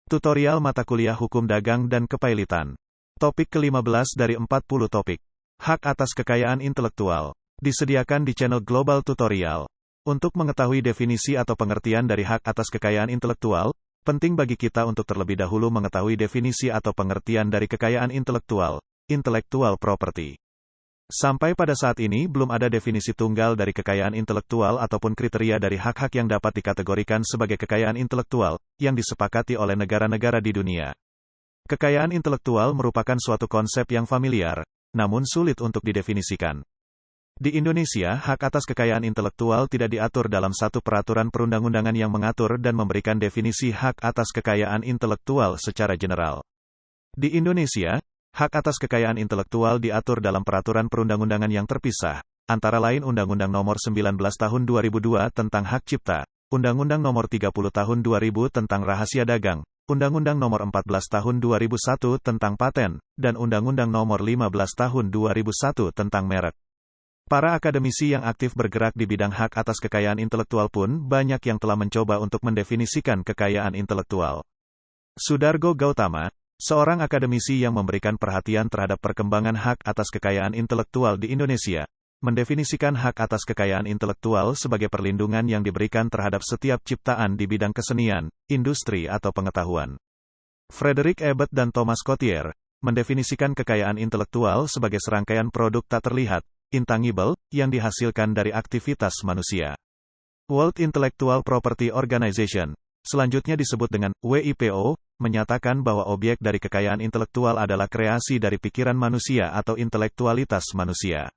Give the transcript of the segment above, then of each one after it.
Tutorial mata kuliah Hukum Dagang dan Kepailitan. Topik ke-15 dari 40 topik. Hak atas kekayaan intelektual. Disediakan di channel Global Tutorial. Untuk mengetahui definisi atau pengertian dari hak atas kekayaan intelektual, penting bagi kita untuk terlebih dahulu mengetahui definisi atau pengertian dari kekayaan intelektual, intellectual property. Sampai pada saat ini belum ada definisi tunggal dari kekayaan intelektual ataupun kriteria dari hak-hak yang dapat dikategorikan sebagai kekayaan intelektual, yang disepakati oleh negara-negara di dunia. Kekayaan intelektual merupakan suatu konsep yang familiar, namun sulit untuk didefinisikan. Di Indonesia, hak atas kekayaan intelektual tidak diatur dalam satu peraturan perundang-undangan yang mengatur dan memberikan definisi hak atas kekayaan intelektual secara general. Di Indonesia, hak atas kekayaan intelektual diatur dalam peraturan perundang-undangan yang terpisah, antara lain Undang-Undang Nomor 19 Tahun 2002 tentang Hak Cipta, Undang-Undang Nomor 30 Tahun 2000 tentang Rahasia Dagang, Undang-Undang Nomor 14 Tahun 2001 tentang Paten, dan Undang-Undang Nomor 15 Tahun 2001 tentang Merek. Para akademisi yang aktif bergerak di bidang hak atas kekayaan intelektual pun banyak yang telah mencoba untuk mendefinisikan kekayaan intelektual. Sudargo Gautama, seorang akademisi yang memberikan perhatian terhadap perkembangan hak atas kekayaan intelektual di Indonesia, mendefinisikan hak atas kekayaan intelektual sebagai perlindungan yang diberikan terhadap setiap ciptaan di bidang kesenian, industri atau pengetahuan. Frederick Ebert dan Thomas Cottier mendefinisikan kekayaan intelektual sebagai serangkaian produk tak terlihat, intangible, yang dihasilkan dari aktivitas manusia. World Intellectual Property Organization, selanjutnya disebut dengan WIPO, menyatakan bahwa objek dari kekayaan intelektual adalah kreasi dari pikiran manusia atau intelektualitas manusia.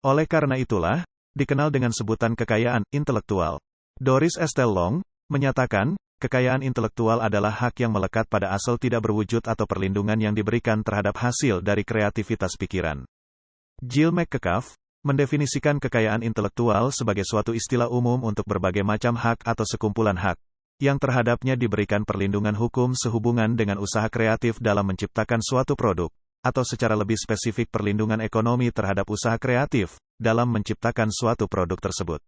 Oleh karena itulah, dikenal dengan sebutan kekayaan intelektual. Doris Estelle Long menyatakan, kekayaan intelektual adalah hak yang melekat pada asal tidak berwujud atau perlindungan yang diberikan terhadap hasil dari kreativitas pikiran. Jill McCaff mendefinisikan kekayaan intelektual sebagai suatu istilah umum untuk berbagai macam hak atau sekumpulan hak, yang terhadapnya diberikan perlindungan hukum sehubungan dengan usaha kreatif dalam menciptakan suatu produk, atau secara lebih spesifik perlindungan ekonomi terhadap usaha kreatif, dalam menciptakan suatu produk tersebut.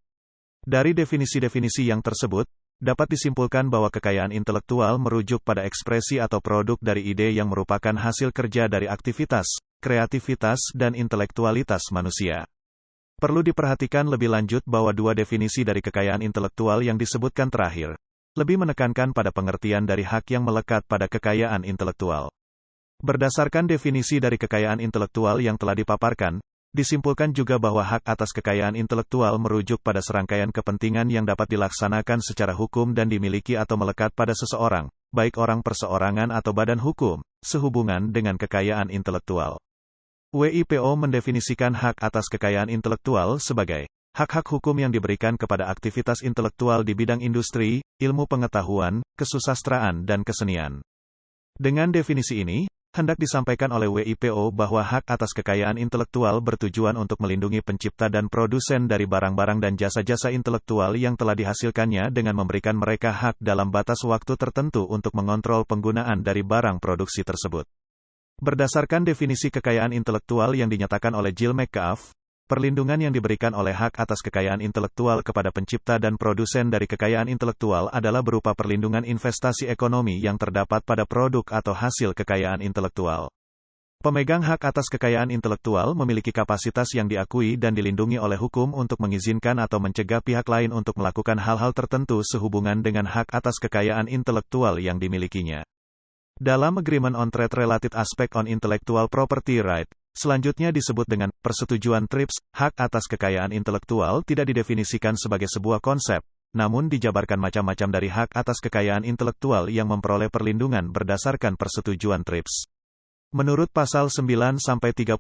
Dari definisi-definisi yang tersebut, dapat disimpulkan bahwa kekayaan intelektual merujuk pada ekspresi atau produk dari ide yang merupakan hasil kerja dari aktivitas, kreativitas dan intelektualitas manusia. Perlu diperhatikan lebih lanjut bahwa dua definisi dari kekayaan intelektual yang disebutkan terakhir, lebih menekankan pada pengertian dari hak yang melekat pada kekayaan intelektual. Berdasarkan definisi dari kekayaan intelektual yang telah dipaparkan, disimpulkan juga bahwa hak atas kekayaan intelektual merujuk pada serangkaian kepentingan yang dapat dilaksanakan secara hukum dan dimiliki atau melekat pada seseorang, baik orang perseorangan atau badan hukum, sehubungan dengan kekayaan intelektual. WIPO mendefinisikan hak atas kekayaan intelektual sebagai hak-hak hukum yang diberikan kepada aktivitas intelektual di bidang industri, ilmu pengetahuan, kesusastraan dan kesenian. Dengan definisi ini, hendak disampaikan oleh WIPO bahwa hak atas kekayaan intelektual bertujuan untuk melindungi pencipta dan produsen dari barang-barang dan jasa-jasa intelektual yang telah dihasilkannya dengan memberikan mereka hak dalam batas waktu tertentu untuk mengontrol penggunaan dari barang produksi tersebut. Berdasarkan definisi kekayaan intelektual yang dinyatakan oleh Jill McCaff, perlindungan yang diberikan oleh hak atas kekayaan intelektual kepada pencipta dan produsen dari kekayaan intelektual adalah berupa perlindungan investasi ekonomi yang terdapat pada produk atau hasil kekayaan intelektual. Pemegang hak atas kekayaan intelektual memiliki kapasitas yang diakui dan dilindungi oleh hukum untuk mengizinkan atau mencegah pihak lain untuk melakukan hal-hal tertentu sehubungan dengan hak atas kekayaan intelektual yang dimilikinya. Dalam Agreement on Trade Related Aspect on Intellectual Property Right, selanjutnya disebut dengan persetujuan TRIPS, hak atas kekayaan intelektual tidak didefinisikan sebagai sebuah konsep, namun dijabarkan macam-macam dari hak atas kekayaan intelektual yang memperoleh perlindungan berdasarkan persetujuan TRIPS. Menurut pasal 9-39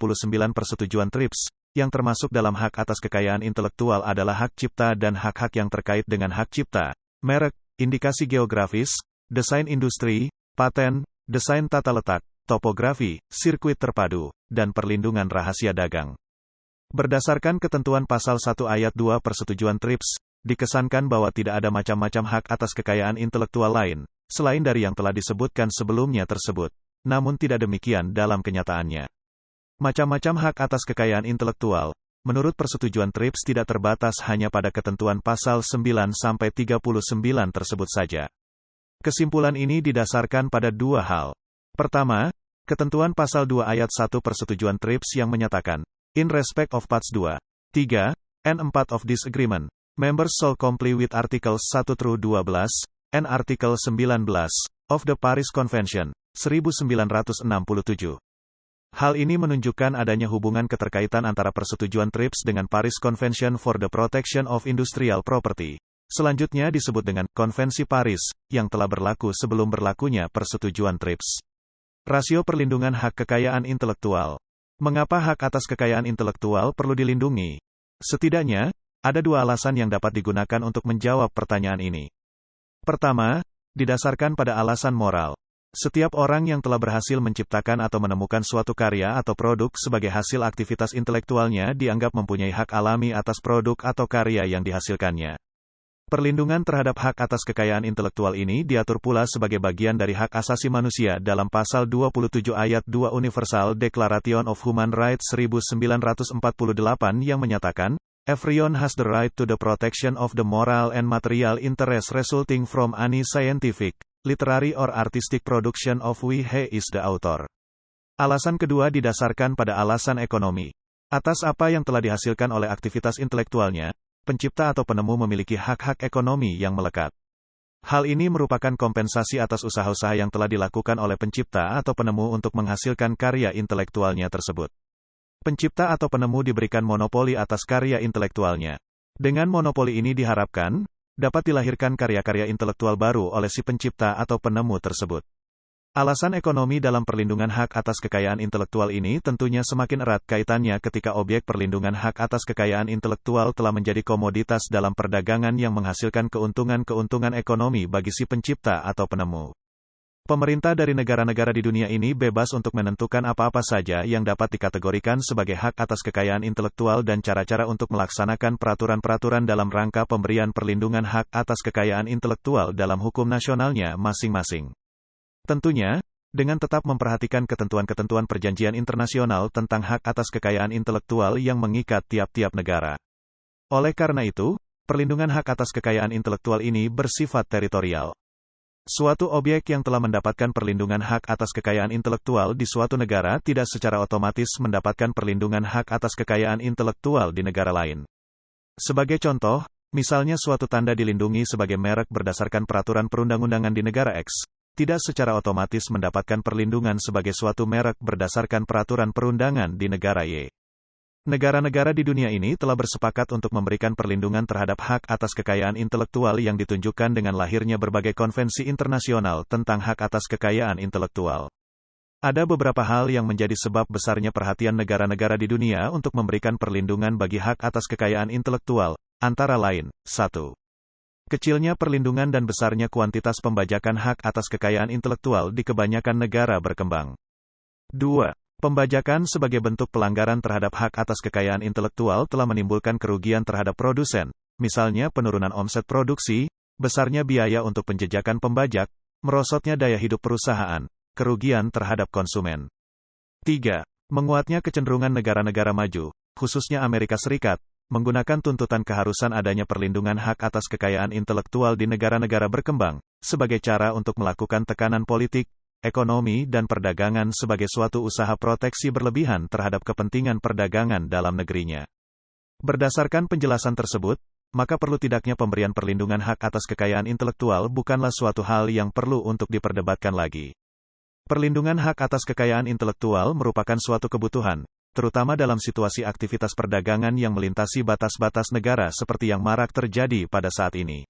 persetujuan TRIPS, yang termasuk dalam hak atas kekayaan intelektual adalah hak cipta dan hak-hak yang terkait dengan hak cipta, merek, indikasi geografis, desain industri, paten, desain tata letak, topografi, sirkuit terpadu, dan perlindungan rahasia dagang. Berdasarkan ketentuan pasal 1 ayat 2 persetujuan TRIPS, dikesankan bahwa tidak ada macam-macam hak atas kekayaan intelektual lain, selain dari yang telah disebutkan sebelumnya tersebut, namun tidak demikian dalam kenyataannya. Macam-macam hak atas kekayaan intelektual, menurut persetujuan TRIPS tidak terbatas hanya pada ketentuan pasal 9-39 tersebut saja. Kesimpulan ini didasarkan pada dua hal. Pertama, ketentuan pasal 2 ayat 1 persetujuan TRIPS yang menyatakan, in respect of parts 2, 3, and 4 of this agreement, members shall comply with Articles 1-12, and Article 19, of the Paris Convention, 1967. Hal ini menunjukkan adanya hubungan keterkaitan antara persetujuan TRIPS dengan Paris Convention for the Protection of Industrial Property. Selanjutnya disebut dengan Konvensi Paris, yang telah berlaku sebelum berlakunya persetujuan TRIPS. Rasio perlindungan hak kekayaan intelektual. Mengapa hak atas kekayaan intelektual perlu dilindungi? Setidaknya, ada dua alasan yang dapat digunakan untuk menjawab pertanyaan ini. Pertama, didasarkan pada alasan moral. Setiap orang yang telah berhasil menciptakan atau menemukan suatu karya atau produk sebagai hasil aktivitas intelektualnya dianggap mempunyai hak alami atas produk atau karya yang dihasilkannya. Perlindungan terhadap hak atas kekayaan intelektual ini diatur pula sebagai bagian dari hak asasi manusia dalam pasal 27 ayat 2 Universal Declaration of Human Rights 1948 yang menyatakan, everyone has the right to the protection of the moral and material interest resulting from any scientific, literary or artistic production of which he is the author. Alasan kedua didasarkan pada alasan ekonomi. Atas apa yang telah dihasilkan oleh aktivitas intelektualnya, pencipta atau penemu memiliki hak-hak ekonomi yang melekat. Hal ini merupakan kompensasi atas usaha-usaha yang telah dilakukan oleh pencipta atau penemu untuk menghasilkan karya intelektualnya tersebut. Pencipta atau penemu diberikan monopoli atas karya intelektualnya. Dengan monopoli ini diharapkan, dapat dilahirkan karya-karya intelektual baru oleh si pencipta atau penemu tersebut. Alasan ekonomi dalam perlindungan hak atas kekayaan intelektual ini tentunya semakin erat kaitannya ketika objek perlindungan hak atas kekayaan intelektual telah menjadi komoditas dalam perdagangan yang menghasilkan keuntungan-keuntungan ekonomi bagi si pencipta atau penemu. Pemerintah dari negara-negara di dunia ini bebas untuk menentukan apa-apa saja yang dapat dikategorikan sebagai hak atas kekayaan intelektual dan cara-cara untuk melaksanakan peraturan-peraturan dalam rangka pemberian perlindungan hak atas kekayaan intelektual dalam hukum nasionalnya masing-masing. Tentunya, dengan tetap memperhatikan ketentuan-ketentuan perjanjian internasional tentang hak atas kekayaan intelektual yang mengikat tiap-tiap negara. Oleh karena itu, perlindungan hak atas kekayaan intelektual ini bersifat teritorial. Suatu objek yang telah mendapatkan perlindungan hak atas kekayaan intelektual di suatu negara tidak secara otomatis mendapatkan perlindungan hak atas kekayaan intelektual di negara lain. Sebagai contoh, misalnya suatu tanda dilindungi sebagai merek berdasarkan peraturan perundang-undangan di negara X, tidak secara otomatis mendapatkan perlindungan sebagai suatu merek berdasarkan peraturan perundangan di negara Y. Negara-negara di dunia ini telah bersepakat untuk memberikan perlindungan terhadap hak atas kekayaan intelektual yang ditunjukkan dengan lahirnya berbagai konvensi internasional tentang hak atas kekayaan intelektual. Ada beberapa hal yang menjadi sebab besarnya perhatian negara-negara di dunia untuk memberikan perlindungan bagi hak atas kekayaan intelektual, antara lain, 1. Kecilnya perlindungan dan besarnya kuantitas pembajakan hak atas kekayaan intelektual di kebanyakan negara berkembang. 2. Pembajakan sebagai bentuk pelanggaran terhadap hak atas kekayaan intelektual telah menimbulkan kerugian terhadap produsen, misalnya penurunan omset produksi, besarnya biaya untuk penjejakan pembajak, merosotnya daya hidup perusahaan, kerugian terhadap konsumen. 3. Menguatnya kecenderungan negara-negara maju, khususnya Amerika Serikat, menggunakan tuntutan keharusan adanya perlindungan hak atas kekayaan intelektual di negara-negara berkembang, sebagai cara untuk melakukan tekanan politik, ekonomi dan perdagangan sebagai suatu usaha proteksi berlebihan terhadap kepentingan perdagangan dalam negerinya. Berdasarkan penjelasan tersebut, maka perlu tidaknya pemberian perlindungan hak atas kekayaan intelektual bukanlah suatu hal yang perlu untuk diperdebatkan lagi. Perlindungan hak atas kekayaan intelektual merupakan suatu kebutuhan, terutama dalam situasi aktivitas perdagangan yang melintasi batas-batas negara seperti yang marak terjadi pada saat ini.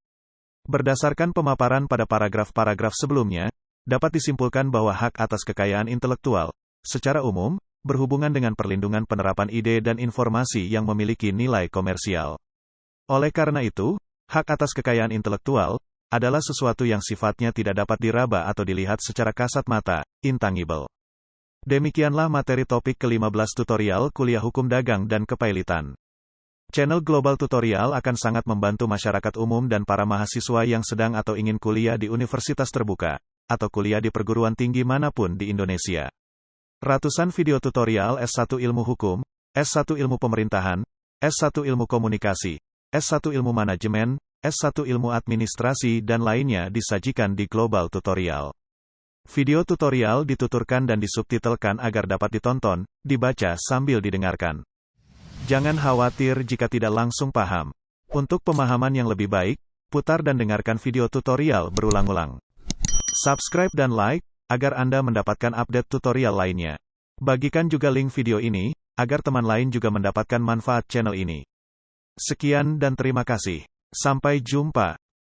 Berdasarkan pemaparan pada paragraf-paragraf sebelumnya, dapat disimpulkan bahwa hak atas kekayaan intelektual, secara umum, berhubungan dengan perlindungan penerapan ide dan informasi yang memiliki nilai komersial. Oleh karena itu, hak atas kekayaan intelektual adalah sesuatu yang sifatnya tidak dapat diraba atau dilihat secara kasat mata, intangible. Demikianlah materi topik ke-15 tutorial kuliah hukum dagang dan kepailitan. Channel Global Tutorial akan sangat membantu masyarakat umum dan para mahasiswa yang sedang atau ingin kuliah di universitas terbuka, atau kuliah di perguruan tinggi manapun di Indonesia. Ratusan video tutorial S1 Ilmu Hukum, S1 Ilmu Pemerintahan, S1 Ilmu Komunikasi, S1 Ilmu Manajemen, S1 Ilmu Administrasi dan lainnya disajikan di Global Tutorial. Video tutorial dituturkan dan disubtitelkan agar dapat ditonton, dibaca sambil didengarkan. Jangan khawatir jika tidak langsung paham. Untuk pemahaman yang lebih baik, putar dan dengarkan video tutorial berulang-ulang. Subscribe dan like, agar Anda mendapatkan update tutorial lainnya. Bagikan juga link video ini, agar teman lain juga mendapatkan manfaat channel ini. Sekian dan terima kasih. Sampai jumpa.